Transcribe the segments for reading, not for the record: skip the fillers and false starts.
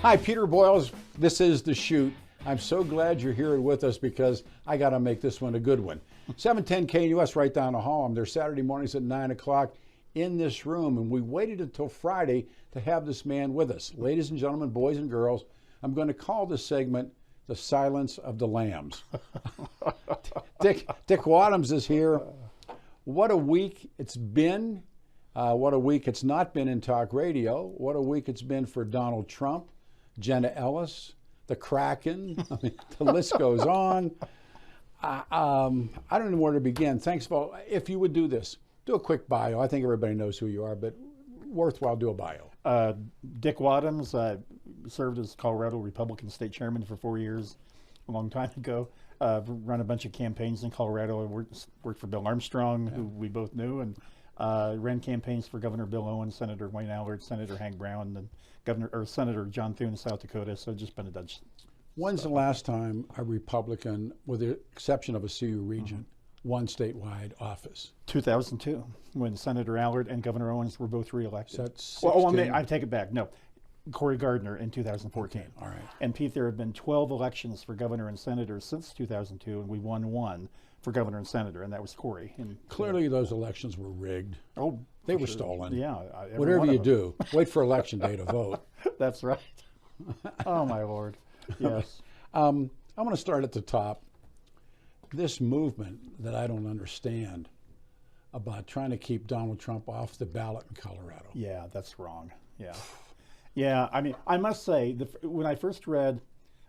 Hi, Peter Boyles. This is The Shoot. I'm so glad you're here with us because I got to make this one a good one. 710 KNUS right down the hall. I'm there Saturday mornings at 9 o'clock in this room, and we waited until Friday to have this man with us. Ladies and gentlemen, boys and girls, I'm going to call this segment The Silence of the Lambs. Dick Wadhams is here. What a week it's been. What a week it's not been in talk radio. What a week it's been for Donald Trump, Jenna Ellis, the Kraken. I mean, the list goes on. I don't know where to begin. Thanks for, if you would do this, do a quick bio. I think everybody knows who you are, but worthwhile, do a bio. Dick Wadhams, served as Colorado Republican state chairman for 4 years, a long time ago. Run a bunch of campaigns in Colorado. I worked for Bill Armstrong, who we both knew, and ran campaigns for Governor Bill Owens, Senator Wayne Allard, Senator Hank Brown, and Senator John Thune of South Dakota. So just been a Dutch. When's the last time a Republican, with the exception of a CU region, won statewide office? 2002, when Senator Allard and Governor Owens were both reelected. That's I take it back. No, Cory Gardner in 2014. Okay, all right. And Pete, there have been 12 elections for governor and senator since 2002, and we won one for governor and senator, and that was Cory. And clearly those elections were rigged. Oh, they were stolen. Yeah. Whatever you do, wait for election day to vote. That's right. Oh, my Lord. Yes. I'm going to start at the top. This movement that I don't understand about trying to keep Donald Trump off the ballot in Colorado. Yeah, that's wrong. Yeah. Yeah, I mean, I must say, when I first read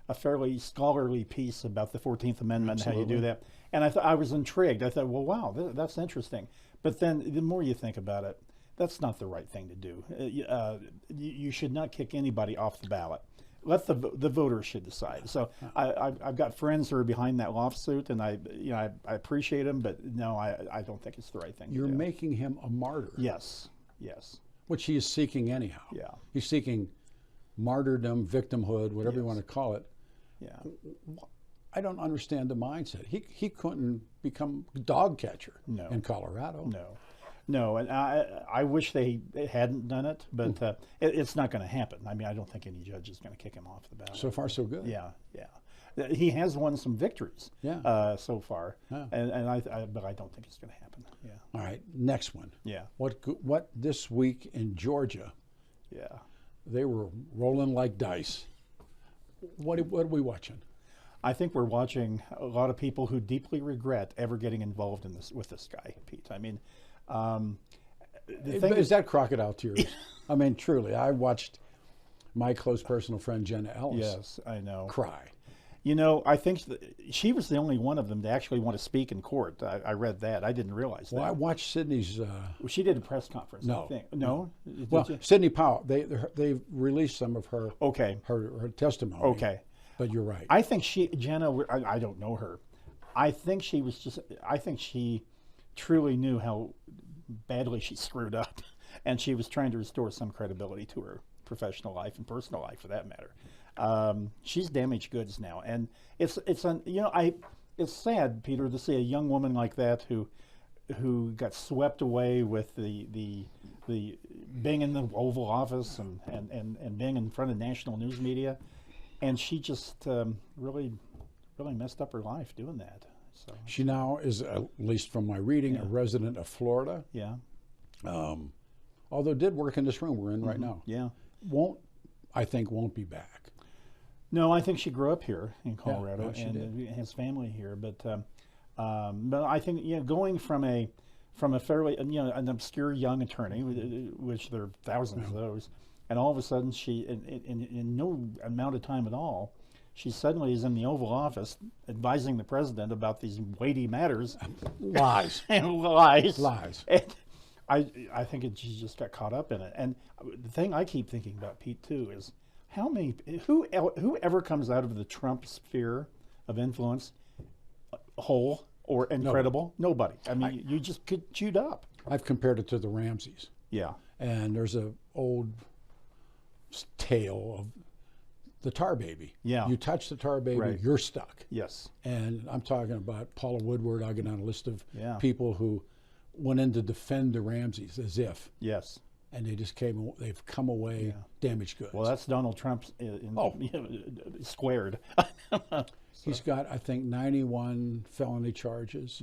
a fairly scholarly piece about the 14th Amendment, and how you do that, and I was intrigued. I thought, well, wow, that's interesting. But then the more you think about it, that's not the right thing to do. You should not kick anybody off the ballot. Let the voters should decide. So I've got friends who are behind that lawsuit, and I appreciate them, but no, I don't think it's the right thing to do. You're making him a martyr. Yes. Which he is seeking anyhow. Yeah. He's seeking martyrdom, victimhood, whatever you want to call it. Yeah. I don't understand the mindset. He couldn't become dog catcher in Colorado. No, and I wish they hadn't done it, but it's not going to happen. I mean, I don't think any judge is going to kick him off the ballot. So far, so good. Yeah. He has won some victories so far, Yeah. but I don't think it's going to happen. Yeah. All right, next one. Yeah. What this week in Georgia? Yeah. They were rolling like dice. What are we watching? I think we're watching a lot of people who deeply regret ever getting involved in this with this guy, Pete. I mean, is that crocodile tears? I mean, truly, I watched my close personal friend Jenna Ellis. Yes, I know. Cry. You know, I think she was the only one of them to actually want to speak in court. I read that. I didn't realize that. Well, I watched Sydney's. She did a press conference. No. I think. No. Well, Sidney Powell. They released some of her. Okay. Her testimony. Okay. But you're right. I think Jenna. I don't know her. I think she truly knew how badly she screwed up, and she was trying to restore some credibility to her professional life and personal life, for that matter. She's damaged goods now, and it's sad, Peter, to see a young woman like that who got swept away with the being in the Oval Office and being in front of national news media, and she just really messed up her life doing that. So she now is, at least from my reading, a resident of Florida. Yeah. Although did work in this room we're in right now. Yeah. Won't be back. No, I think she grew up here in Colorado and has family here. But I think going from a fairly an obscure young attorney, which there are thousands of those, and all of a sudden she in no amount of time at all, she suddenly is in the Oval Office advising the president about these weighty matters. Lies. And lies. And I think she just got caught up in it. And the thing I keep thinking about, Pete, too, is whoever comes out of the Trump sphere of influence whole or incredible? Nobody. I mean, you just get chewed up. I've compared it to the Ramseys. Yeah. And there's an old tale of the tar baby. Yeah. You touch the tar baby, you're stuck. Yes. And I'm talking about Paula Woodward. I'll get on a list of Yeah. people who went in to defend the Ramseys as if. Yes. and they've come away damaged goods. Well, that's Donald Trump's squared. He's got, I think, 91 felony charges.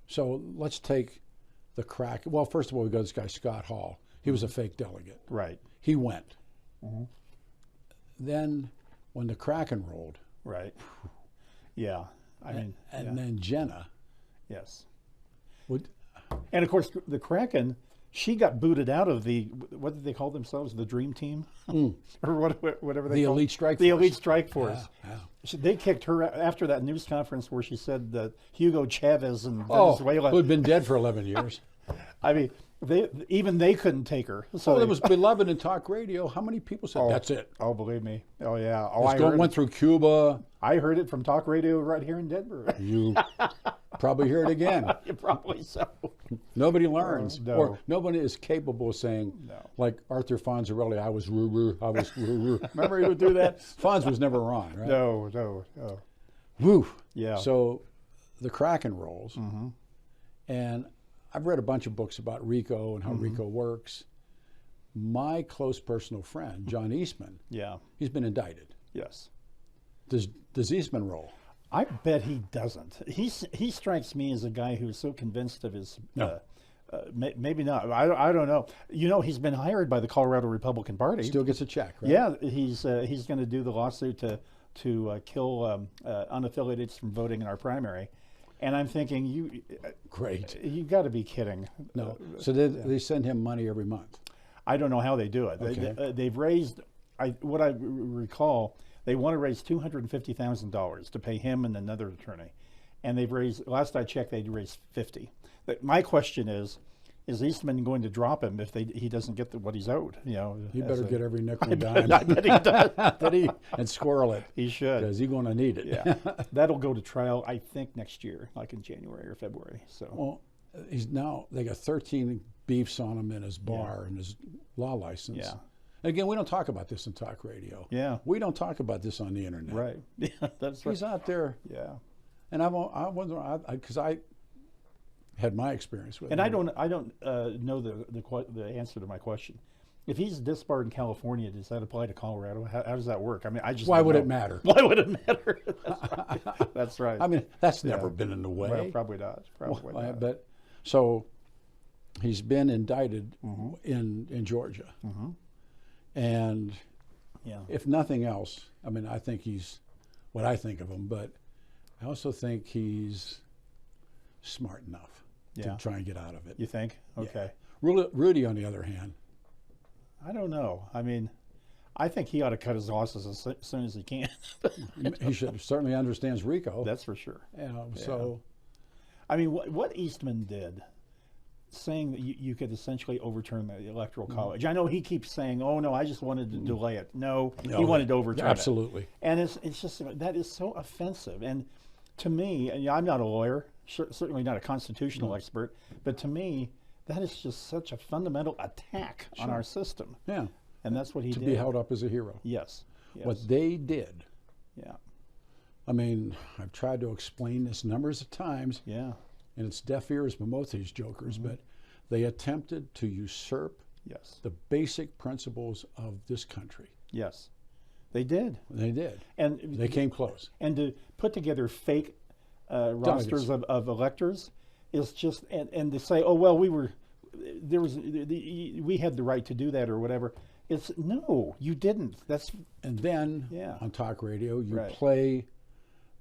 So let's take the crack. Well, first of all, we got this guy, Scott Hall. He was a fake delegate. Right. He went. Then when the Kraken rolled. Right. Yeah. Then Jenna. Yes. Would, and of course, the Kraken, she got booted out of what did they call themselves? The Dream Team? Or whatever they call Elite Strike The Force. Elite Strike Force. Yeah. They kicked her after that news conference where she said that Hugo Chavez in Venezuela. Who had been dead for 11 years. I mean, they couldn't take her. So it was beloved in talk radio. How many people said, that's it? Oh, believe me. Oh, yeah. Went through Cuba. I heard it from talk radio right here in Denver. You probably hear it again. Probably so. Nobody learns. No. Or nobody is capable of saying, like Arthur Fonzarelli, I was roo-roo, I was roo-roo. Remember he would do that? Fonz was never wrong, right? No. Woo. Yeah. So the Kraken rolls. And I've read a bunch of books about RICO and how RICO works. My close personal friend, John Eastman, he's been indicted. Yes. Does Eastman roll? I bet he doesn't. He strikes me as a guy who's so convinced of his. Maybe not. I don't know. You know, he's been hired by the Colorado Republican Party. Still gets a check, right? Yeah, he's going to do the lawsuit to kill unaffiliated from voting in our primary. And I'm thinking, great. You got to be kidding. No. So they send him money every month. I don't know how they do it. Okay. They've raised, what I recall, they want to raise $250,000 to pay him and another attorney, and they've raised. Last I checked, they'd raised 50. But my question is Eastman going to drop him if he doesn't get what he's owed? You know, he better get every nickel and dime. I bet he does. And squirrel it. He should, because he's going to need it. Yeah, that'll go to trial, I think, next year, like in January or February. So, well, they got 13 beefs on him in his bar and his law license. Yeah. Again, we don't talk about this in talk radio. Yeah. We don't talk about this on the internet. Right. Yeah, that's right. He's out there. Yeah. And I wonder, because I had my experience with and him. I don't know the answer to my question. If he's disbarred in California, does that apply to Colorado? How does that work? I mean, why would it matter? Why would it matter? That's right. I mean, that's never been in the way. Well, probably not. Probably not. But so he's been indicted in Georgia. And if nothing else, I mean, I think he's what I think of him, but I also think he's smart enough to try and get out of it. You think? Okay. Yeah. Rudy, on the other hand, I don't know. I mean, I think he ought to cut his losses as soon as he can. He certainly understands RICO. That's for sure. So, I mean, what Eastman did, saying that you could essentially overturn the Electoral College. I know he keeps saying, "Oh no, I just wanted to delay it." No, he wanted to overturn it. Absolutely. And it's just that is so offensive. And to me, I'm not a lawyer, certainly not a constitutional expert, but to me, that is just such a fundamental attack on our system. Yeah. And that's what he did. To be held up as a hero. Yes. What they did. Yeah. I mean, I've tried to explain this numbers of times. Yeah. And it's deaf ears for most of these jokers, but they attempted to usurp the basic principles of this country. Yes. They did. They did. And they came close. And to put together fake rosters of electors is just, and to say, oh, well, we had the right to do that or whatever. It's, no, you didn't. And then on talk radio, you play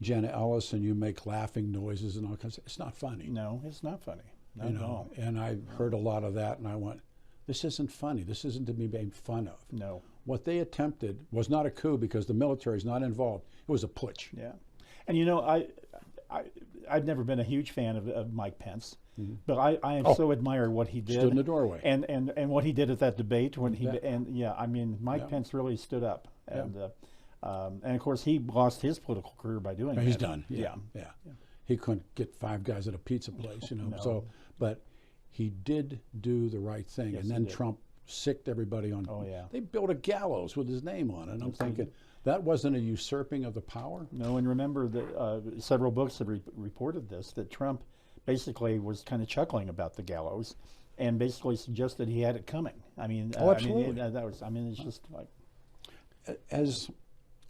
Jenna Ellis and you make laughing noises and all kinds of, it's not funny. No, it's not funny. Not at all. And I heard a lot of that and I went, this isn't funny. This isn't to be made fun of. No. What they attempted was not a coup because the military is not involved. It was a putsch. Yeah. And you know, I've never been a huge fan of Mike Pence, but I so admire what he did. Stood in the doorway. And what he did at that debate when I mean, Mike Pence really stood up. And of course, he lost his political career by doing that. He's done. Yeah. He couldn't get 5 guys at a pizza place, No. So, but he did do the right thing. Yes, and then Trump sicked everybody on. Oh, yeah. They built a gallows with his name on it. And I'm thinking, that wasn't a usurping of the power? No, and remember that several books have reported this, that Trump basically was kind of chuckling about the gallows. and basically suggested he had it coming. I mean, absolutely. that was. I mean, it's just like, As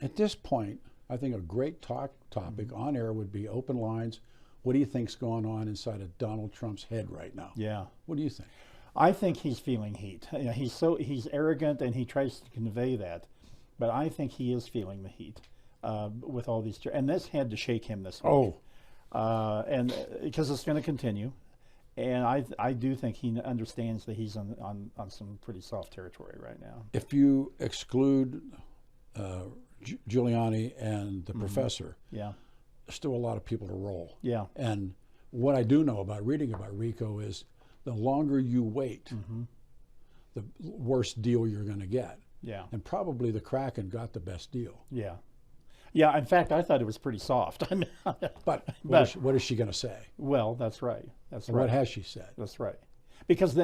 at this point, I think a great topic on air would be open lines. What do you think's going on inside of Donald Trump's head right now? yeah. What do you think? I think he's feeling heat. You know, he's arrogant and he tries to convey that, but I think he is feeling the heat with all these. And this had to shake him this week. And because it's going to continue, and I do think he understands that he's on some pretty soft territory right now. If you exclude Giuliani and the professor, Yeah, there's still a lot of people to roll. yeah, And what I do know about reading about Rico is the longer you wait, the worse deal you're going to get. yeah, And probably the Kraken got the best deal. yeah, yeah. In fact, I thought it was pretty soft. I mean, But what is she going to say? well, that's right. That's And right. what has she said? That's right. Because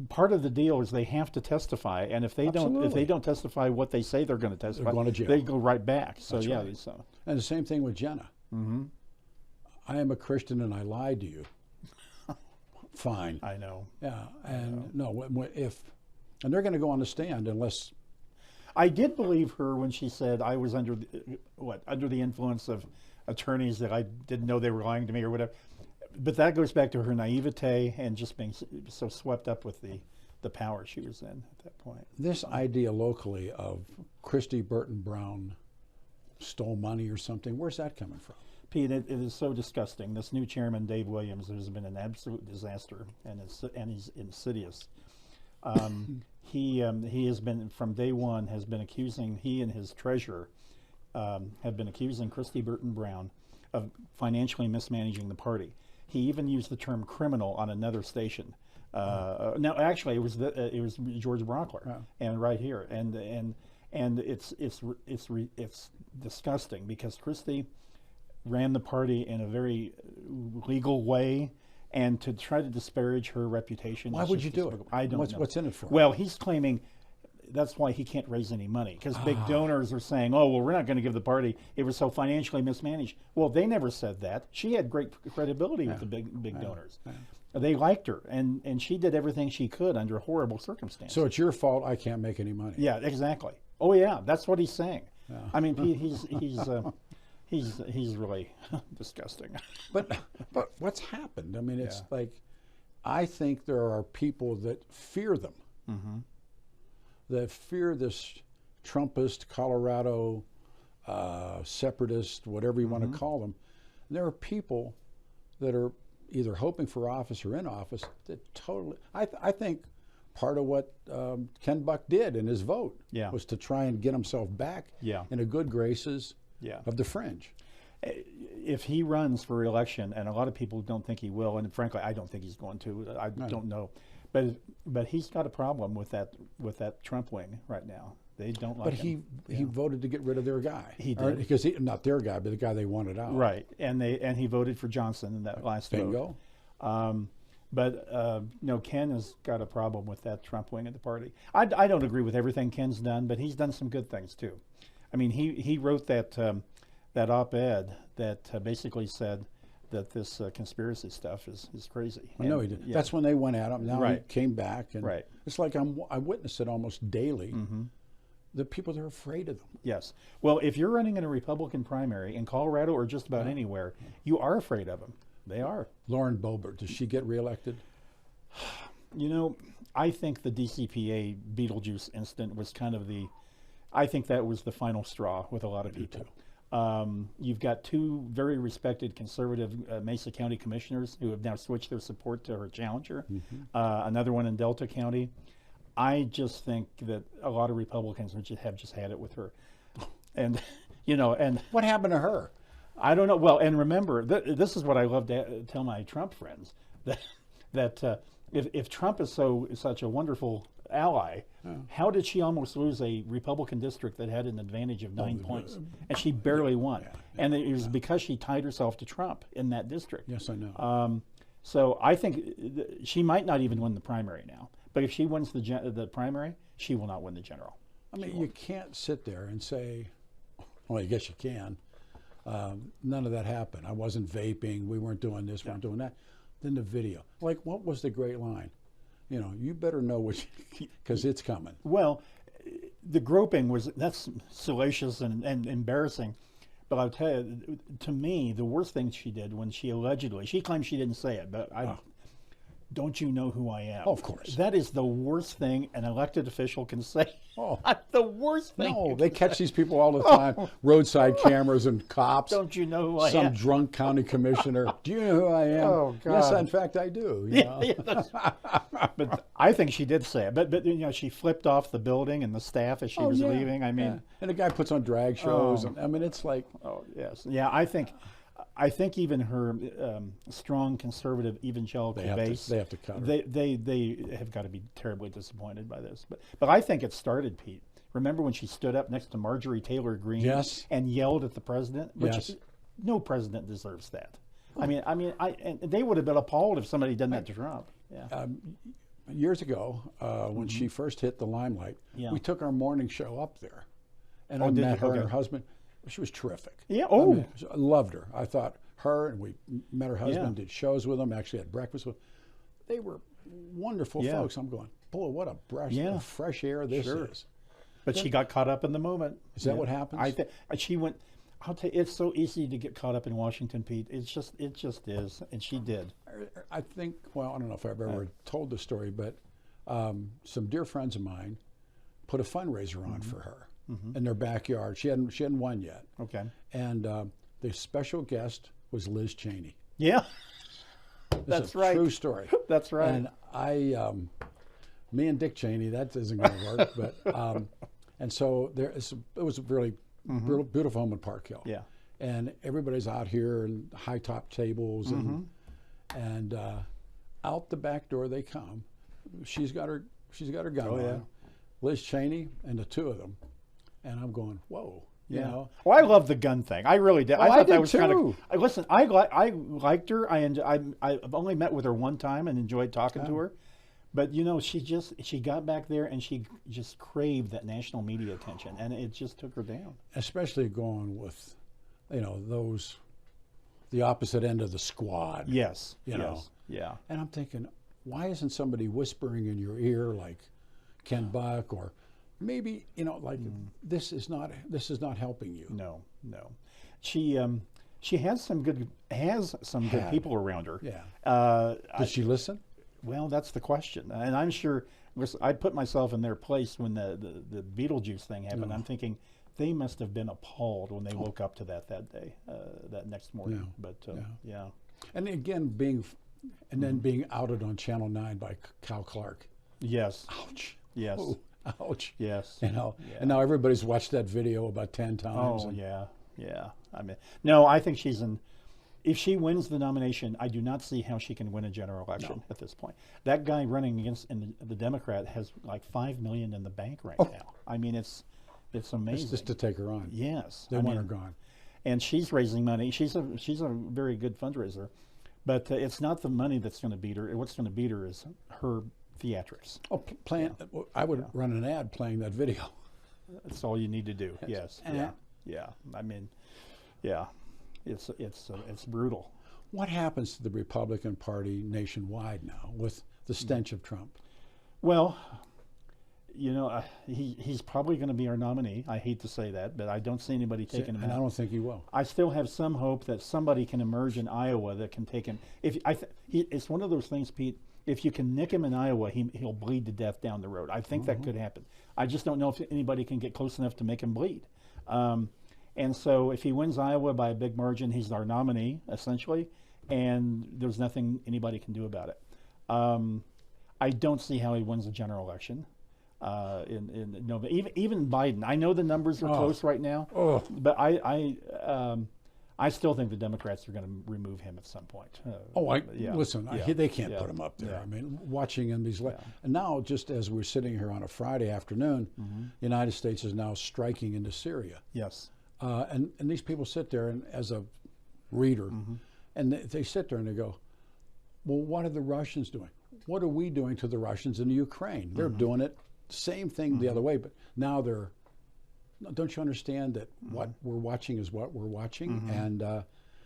part of the deal is they have to testify, and if they Absolutely. don't testify what they say they're going to testify, going to jail. they go right back. So That's yeah, right. so And the same thing with Jenna. I am a Christian and I lied to you. Fine. I know. Yeah. And no, and they're going to go on the stand unless. I did believe her when she said I was under the influence of attorneys that I didn't know they were lying to me or whatever. But that goes back to her naivete and just being so swept up with the power she was in at that point. This idea locally of Christy Burton Brown stole money or something, where's that coming from? Pete, it is so disgusting. This new chairman, Dave Williams, has been an absolute disaster, and he's insidious. He has been, from day one, he and his treasurer have been accusing Christy Burton Brown of financially mismanaging the party. He even used the term criminal on another station. No, actually, it was George Brockler, and right here, and it's disgusting because Christy ran the party in a very legal way, and to try to disparage her reputation. Why would you do it? I don't know. What's in it for? Well, he's claiming that's why he can't raise any money, because big donors are saying, oh, well, we're not going to give the party. It was so financially mismanaged. Well, they never said that. She had great credibility with the big donors. They liked her, and she did everything she could under horrible circumstances. So it's your fault I can't make any money. Yeah, exactly. Oh, yeah, that's what he's saying. Yeah. I mean, he's really disgusting. But what's happened? I mean, it's like, I think there are people that fear them, that fear this Trumpist, Colorado, separatist, whatever you want to call them. And there are people that are either hoping for office or in office that totally, I think part of what Ken Buck did in his vote was to try and get himself back in the good graces of the fringe. If he runs for re-election, and a lot of people don't think he will, and frankly, I don't think he's going to. I don't know, but he's got a problem with that Trump wing right now. They don't like him. But he voted to get rid of their guy. He did, because not their guy, but the guy they wanted out. Right, and he voted for Johnson in that last Bingo. vote. But Ken has got a problem with that Trump wing of the party. I don't agree with everything Ken's done, but he's done some good things too. I mean, he wrote that op-ed that basically said that this conspiracy stuff is crazy. I know he did. That's when they went at him. Now he came back, and Right. it's like I witness it almost daily. The people that are afraid of them. Yes. Well, if you're running in a Republican primary in Colorado or just about anywhere, you are afraid of them. They are. Lauren Boebert, does she get reelected? You know, I think the DCPA Beetlejuice incident was kind of I think that was the final straw with a lot of people. You've got two very respected conservative Mesa County commissioners who have now switched their support to her challenger. Another one in Delta County. I just think that a lot of Republicans have just had it with her. And, and What happened to her? I don't know. Well, and remember, this is what I love to tell my Trump friends, that if Trump is such a wonderful ally, how did she almost lose a Republican district that had an advantage of 9 points? And she barely won. And it was because she tied herself to Trump in that district. Yes, I know. So I think she might not even win the primary now. But if she wins the primary, she will not win the general. I mean, you can't sit there and say, well, I guess you can. None of that happened. I wasn't vaping. We weren't doing this. We weren't doing that. Then the video. Like, what was the great line? you know, you better know what, because it's coming. Well, the groping that's salacious and embarrassing. But I'll tell you, to me, the worst thing she did when she claims she didn't say it, but don't you know who I am? Oh, of course. That is the worst thing an elected official can say. Oh. The worst thing. No, they catch these people all the time, roadside cameras and cops. Don't you know who I am? Some drunk county commissioner. Do you know who I am? Oh, God. Yes, in fact, I do. You know? But I think she did say it. But you know, she flipped off the building and the staff as she was leaving. I mean, and the guy puts on drag shows. And, I mean, it's like, oh yes, yeah. I think even her strong conservative evangelical base, they have to cut her. They have got to be terribly disappointed by this. But I think it started, Pete. Remember when she stood up next to Marjorie Taylor Greene and yelled at the president? Which no president deserves that. I mean, and they would have been appalled if somebody done that to Trump. Yeah. Years ago, when she first hit the limelight, we took our morning show up there, and I met her and her husband. She was terrific. Yeah. Oh, I loved her. I thought her, and we met her husband, did shows with them, actually had breakfast with them. They were wonderful folks. I'm going, boy, what a breath of fresh air this is. But she got caught up in the moment. Is that what happens? I think she went. I'll tell you, it's so easy to get caught up in Washington, Pete. It just is, and she did. I think. Well, I don't know if I've ever told the story, but some dear friends of mine put a fundraiser on for her in their backyard. She hadn't won yet. Okay. And the special guest was Liz Cheney. Yeah. That's right. True story. That's right. And me and Dick Cheney, that isn't going to work. But and so it was a really beautiful home in Park Hill. Yeah. And everybody's out here and high top tables and out the back door they come. She's got her gun on. Liz Cheney and the two of them. And I'm going, whoa. You know? Well, I love the gun thing. I really did. Oh, I thought did that was too. kind of. Listen, I liked her. I've only met with her one time and enjoyed talking to her. But you know, she got back there and she just craved that national media attention, and it just took her down. Especially going with, you know, the opposite end of the squad. Yes. You know. Yeah. And I'm thinking, why isn't somebody whispering in your ear like Ken Buck, or maybe, you know, like this is not helping you. No. She has some good people around her. Yeah. Did she listen? Well, that's the question, and I'm sure. I put myself in their place when the Beetlejuice thing happened. I'm thinking they must have been appalled when they woke up to that day, that next morning. But yeah. And again, being outed on Channel 9 by Cal Clark. Yes. Ouch. Yes. Oh, ouch. Yes. You know, and now everybody's watched that video about 10 times. Oh, yeah. I mean, no, I think if she wins the nomination, I do not see how she can win a general election at this point. That guy running against the Democrat has like $5 million in the bank right now. I mean, it's amazing. It's just to take her on. Yes. They want her gone. And she's raising money. She's a very good fundraiser. But it's not the money that's going to beat her. What's going to beat her is her theatrics. Oh, I would run an ad playing that video. That's all you need to do. Yes. Yeah. I mean, yeah. It's brutal. What happens to the Republican Party nationwide now with the stench of Trump? Well, you know, he's probably going to be our nominee. I hate to say that, but I don't see anybody taking him out. And I don't think he will. I still have some hope that somebody can emerge in Iowa that can take him. It's one of those things, Pete. If you can nick him in Iowa, he'll bleed to death down the road. I think that could happen. I just don't know if anybody can get close enough to make him bleed. And so if he wins Iowa by a big margin, he's our nominee, essentially, and there's nothing anybody can do about it. I don't see how he wins the general election. No, even Biden. I know the numbers are close right now, but I still think the Democrats are going to remove him at some point. Listen, they can't put him up there. Yeah. I mean, watching him and now, just as we're sitting here on a Friday afternoon, the United States is now striking into Syria. Yes. And these people sit there, and as a reader, and they sit there and they go, well, what are the Russians doing? What are we doing to the Russians in Ukraine? They're doing it, same thing the other way, but now don't you understand that what we're watching is what we're watching? And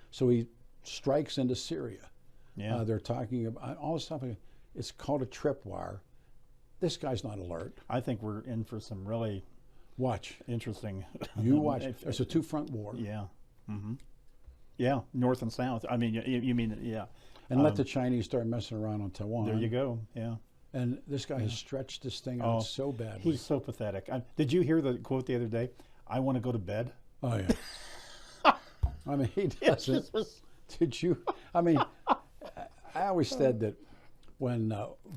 so he strikes into Syria. Yeah. They're talking about all this stuff. It's called a tripwire. This guy's not alert. I think we're in for some really Watch. interesting. You watch. There's a two-front war. Yeah. Mm-hmm. Yeah, North and South. I mean, you mean, yeah. And let the Chinese start messing around on Taiwan. There you go. Yeah. And this guy has stretched this thing out so badly. He's so pathetic. Did you hear the quote the other day? I want to go to bed. Oh, yeah. I mean, he doesn't. Did you? I mean, I always said that when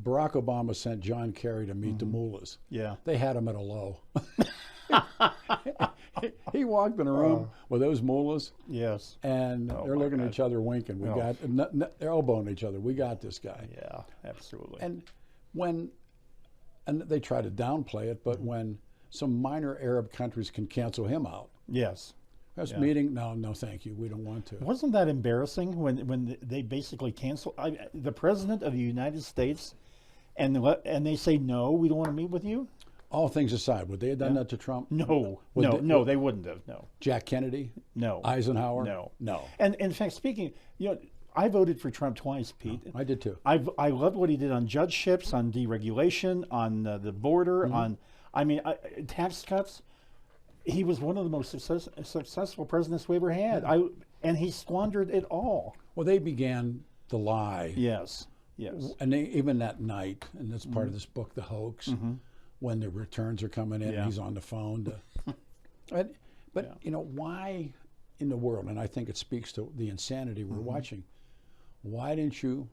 Barack Obama sent John Kerry to meet the mullahs, they had him at a low. He walked in a room with those mullahs. Yes. And they're looking at each other winking. They're elbowing each other. We got this guy. Yeah, absolutely. And they try to downplay it, but when some minor Arab countries can cancel him out. Yes. This meeting, no, thank you. We don't want to. Wasn't that embarrassing when they basically canceled the president of the United States, and they say no, we don't want to meet with you? All things aside, would they have done that to Trump? No, they wouldn't have. No. Jack Kennedy? No. Eisenhower? No. And in fact, speaking, I voted for Trump twice, Pete. I did too. I loved what he did on judgeships, on deregulation, on the border, on tax cuts. He was one of the most successful presidents we ever had. And he squandered it all. Well, they began the lie. Yes. And even that night, and that's part of this book, The Hoax, when the returns are coming in, and he's on the phone. But why in the world, and I think it speaks to the insanity we're watching, why didn't you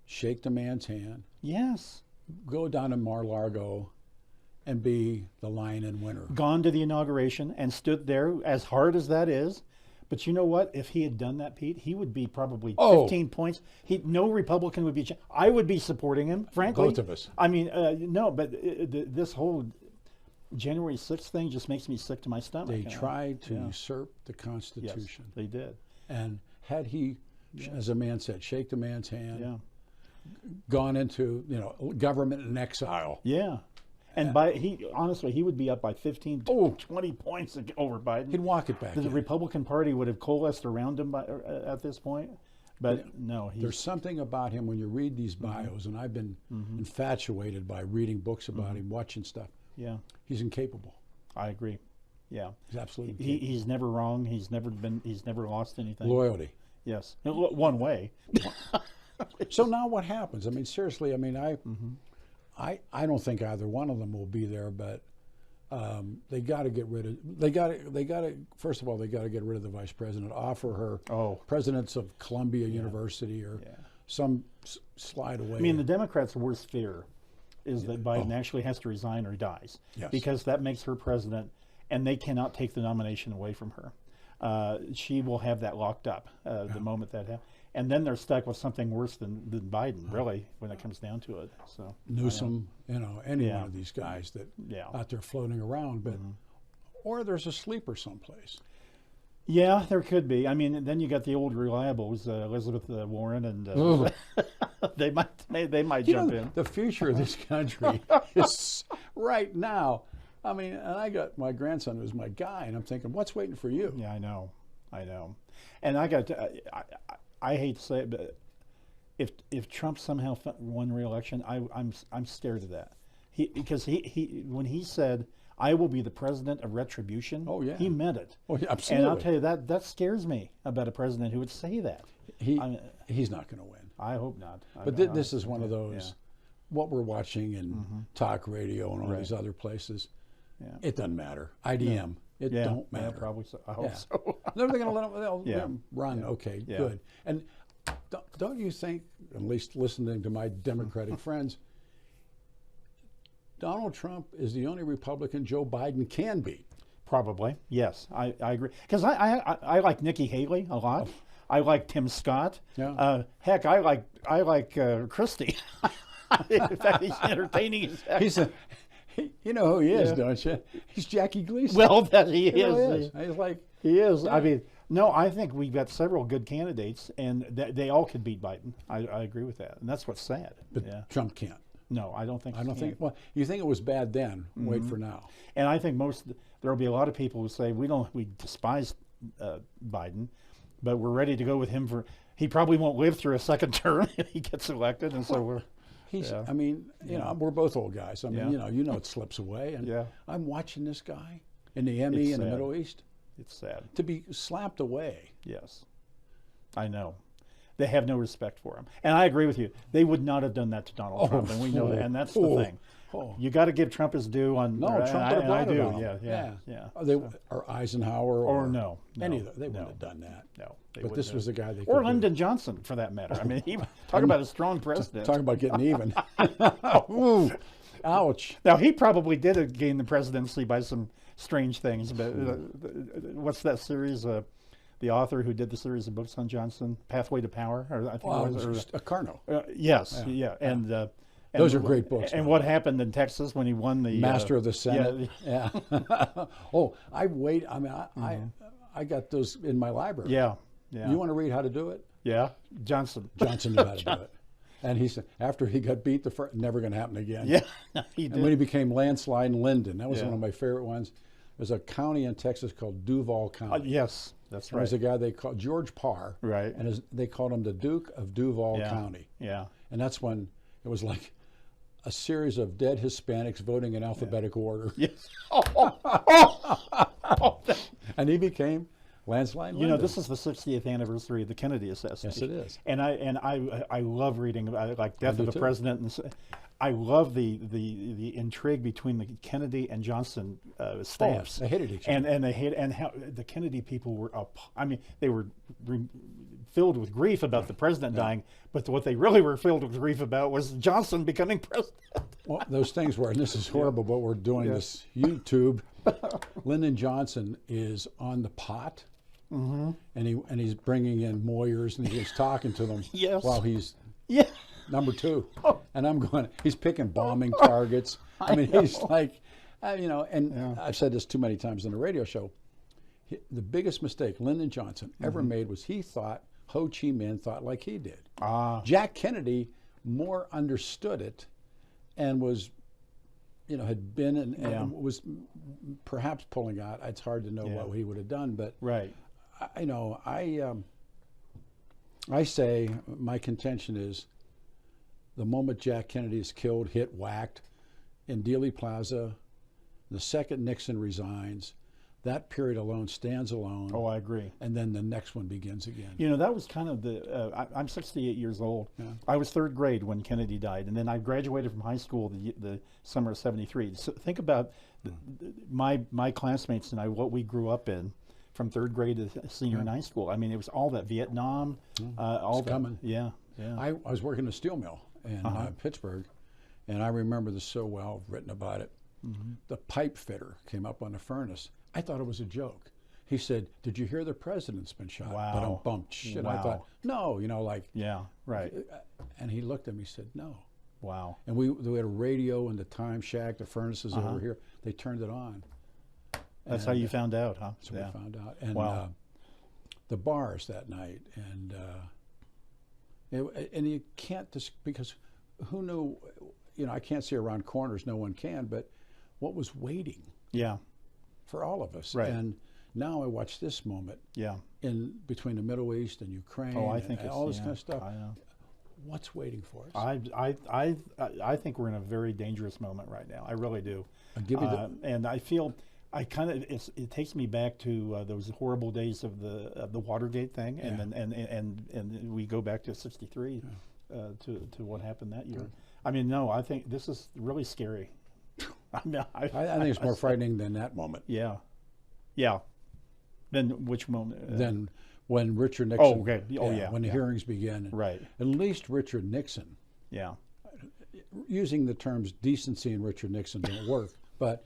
shake the man's hand? Yes. Go down to Mar-a-Lago and be the lion and winner. Gone to the inauguration and stood there, as hard as that is. But you know what? If he had done that, Pete, he would be probably 15 points. No Republican would be. I would be supporting him, frankly. Both of us. I mean, no, but this whole January 6th thing just makes me sick to my stomach. They tried to usurp the Constitution. Yes, they did. And had he, as a man said, shake the man's hand, gone into government in exile. Yeah. And honestly, he would be up by 15, 20 points over Biden. He'd walk it back. The Republican Party would have coalesced around him at this point. But no, there's something about him when you read these bios, and I've been infatuated by reading books about him, watching stuff. Yeah. He's incapable. I agree. Yeah. He's absolutely incapable. He's never wrong. He's never lost anything. Loyalty. Yes. One way. So now what happens? I mean, seriously, I don't think either one of them will be there, but they got to get rid of. They got to. First of all, they got to get rid of the vice president. Offer her presidents of Columbia University or some slide away. I mean, the Democrats' worst fear is that Biden actually has to resign or dies, because that makes her president, and they cannot take the nomination away from her. She will have that locked up the moment that happens. And then they're stuck with something worse than Biden, really, when it comes down to it. So Newsom, any one of these guys that out there floating around, but or there's a sleeper someplace. Yeah, there could be. I mean, then you got the old reliables, Elizabeth Warren, and they might jump in. The future of this country is right now. I mean, and I got my grandson who's my guy, and I'm thinking, what's waiting for you? Yeah, I know, and I hate to say it, but if Trump somehow won re-election, I'm scared of that. Because he when he said, "I will be the president of retribution," he meant it. Oh, yeah, absolutely. And I'll tell you that scares me about a president who would say that. He's not going to win. I hope not. But this is one of those. What we're watching in talk radio and all these other places, it doesn't matter. IDM. It don't matter. Yeah, probably so. I hope so. They're going to let them run. Okay, good. And don't you think, at least listening to my Democratic friends, Donald Trump is the only Republican Joe Biden can beat? Probably, yes. I agree. Because I like Nikki Haley a lot. I like Tim Scott. Yeah. Heck, I like Christie. In fact, he's entertaining as heck. You know who he is, don't you? He's Jackie Gleason. Well, that he is. He's like he is. I mean, no, I think we've got several good candidates, and they all could beat Biden. I agree with that, and that's what's sad. But Trump can't. No, I don't think. I don't think. Well, you think it was bad then? Wait for now. And I think there will be a lot of people who say we despise Biden, but we're ready to go with him for. He probably won't live through a second term if he gets elected, and so we're. He's, Yeah. I mean, you know, we're both old guys. I mean, Yeah. you know, it slips away. And Yeah. I'm watching this guy in the ME in the sad. Middle East It's sad. to be slapped away. Yes, I know. They have no respect for him, and I agree with you. They would not have done that to Donald Trump, and we know that. And that's the thing. Oh. You got to give Trump his due on. No, and Trump I, would have and I brought it do. on him. Yeah. Or Eisenhower Or no, any of them. They no. wouldn't have done that. No, they But wouldn't this have. was the guy they Or could do. Lyndon Johnson, for that matter. I mean, talk about a strong president. Talking about getting even. Ooh, ouch. Now he probably did gain the presidency by some strange things. But what's that series? The author who did the series of books on Johnson, Pathway to Power, or I think Well, it was. a Carno. Yes, yeah, and Those are great books, And by what the way. happened in Texas when he won the Master of the Senate. Yeah, Yeah. Oh, I wait. I mean, I got those in my library. yeah. You want to read how to do it? Yeah, Johnson. Johnson knew how to do it. And he said, after he got beat, never going to happen again. Yeah, he And did. when he became landslide in Linden, that was Yeah. one of my favorite ones. There's a county in Texas called Duval County. Yes, that's There was right. a guy they called George Parr. Right. And they called him the Duke of Duval Yeah. County. Yeah. And that's when it was like a series of dead Hispanics voting in alphabetical order. Yes. And he became landslide You know, Linden. this is the 60th anniversary of the Kennedy assassination. Yes, it is. And I love reading about like Death do of the too. President, and I love the intrigue between the Kennedy and Johnson staffs. they hated each other. And they hate, and how the Kennedy people were up. I mean, they were filled with grief about the president dying, but what they really were filled with grief about was Johnson becoming president. Well, those things were, and this is horrible, but we're doing this YouTube. Lyndon Johnson is on the pot, and he's bringing in lawyers, and he's talking to them Yes. while he's Yeah. number two. And I'm going, he's picking bombing targets. I mean, he's like, you know, and I've said this too many times on the radio show. The biggest mistake Lyndon Johnson ever made was he thought Ho Chi Minh thought like he did. Jack Kennedy more understood it and was, you know, had been and was perhaps pulling out. It's hard to know what he would have done, but Right. you know, I say my contention is the moment Jack Kennedy is killed, hit, whacked in Dealey Plaza, the second Nixon resigns, that period alone stands alone. Oh, I agree. And then the next one begins again. You know, that was kind of the. I'm 68 years old. Yeah. I was third grade when Kennedy died, and then I graduated from high school the summer of '73. So think about my classmates and I, what we grew up in, from third grade to senior in high school. I mean, it was all that Vietnam, all It's that. coming. Yeah, yeah. I was working a steel mill in Pittsburgh, and I remember this so well, I've written about it. The pipe fitter came up on the furnace. I thought it was a joke. He said, "Did you hear the president's been shot?" Wow. But I'm bumped. Shit. I Wow. thought, no, you know, like. Yeah, right. And he looked at me and said, "No." Wow. And we had a radio in the time shack, the furnaces over here. They turned it on. That's how you found out, huh? That's what we found out. And Wow. the bars that night, and you can't just, because who knew, you know, I can't see around corners, no one can, but what was waiting Yeah, for all of us? Right. And now I watch this moment yeah. in between the Middle East and Ukraine Oh, I and think it's all this yeah, kind of stuff. I know. What's waiting for us? I think we're in a very dangerous moment right now. I really do. I'll give you And I feel I kind of it takes me back to those horrible days of the Watergate thing, and then and we go back to '63 to what happened that year. I mean, no, I think this is really scary. I mean, I think it's more frightening than that moment. Yeah, yeah. Then which moment? Than when Richard Nixon. Oh, okay. Oh, yeah. When the hearings began. Right. At least Richard Nixon, Yeah. using the terms decency and Richard Nixon didn't work, but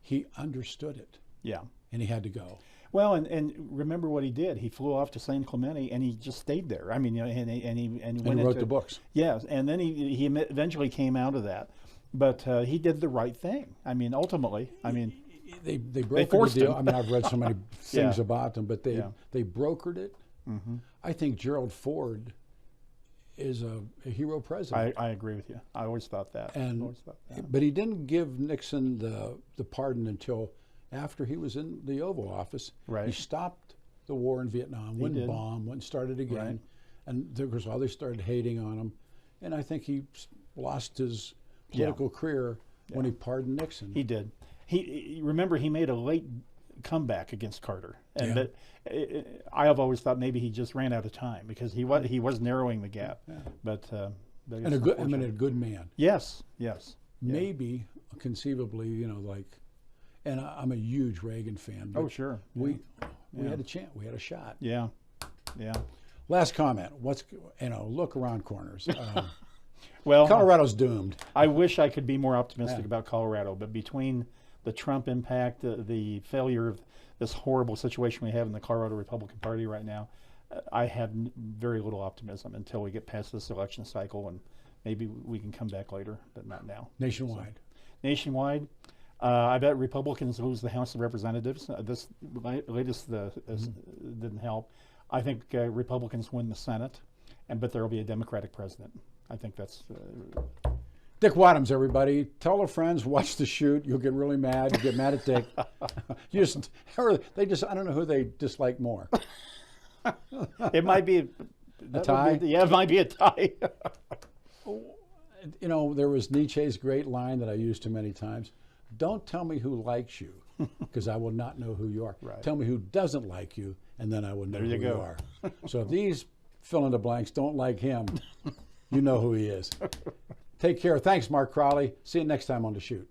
he understood it, Yeah. and he had to go. Well, and remember what he did. He flew off to San Clemente, and he just stayed there. I mean, you know, and he And went wrote into, the books. Yes, and then he eventually came out of that, but he did the right thing. I mean, ultimately, I mean, They brokered forced the deal. him. I mean, I've read so many things Yeah. about them, but they Yeah. brokered it. I think Gerald Ford is a hero president. I agree with you. I always thought that. And always thought that. but he didn't give Nixon the pardon until after he was in the Oval Office. Right. He stopped the war in Vietnam, wouldn't did. bomb, went and started again, Right. and there was all they started hating on him, and I think he lost his political career when he pardoned Nixon. He did. Remember, he made a late comeback against Carter, and that I have always thought maybe he just ran out of time because he was narrowing the gap. But and a good man. Yes. Maybe conceivably, and I'm a huge Reagan fan. Oh, sure. We had a chance. We had a shot. Yeah. Last comment. Look around corners. Well, Colorado's doomed. I wish I could be more optimistic about Colorado, but between the Trump impact, the failure of this horrible situation we have in the Colorado Republican Party right now, I have very little optimism until we get past this election cycle, and maybe we can come back later, but not now. Nationwide. Nationwide, I bet Republicans lose the House of Representatives. This latest didn't help. I think Republicans win the Senate, but there will be a Democratic president. I think that's... Dick Wadhams, everybody. Tell our friends, watch the shoot. You'll get really mad. You get mad at Dick. I don't know who they dislike more. It might be a tie. It might be a tie. There was Nietzsche's great line that I used too many times. Don't tell me who likes you, because I will not know who you are. Right. Tell me who doesn't like you, and then I will know who you are. So if these fill in the blanks don't like him, you know who he is. Take care. Thanks, Mark Crowley. See you next time on The Shoot.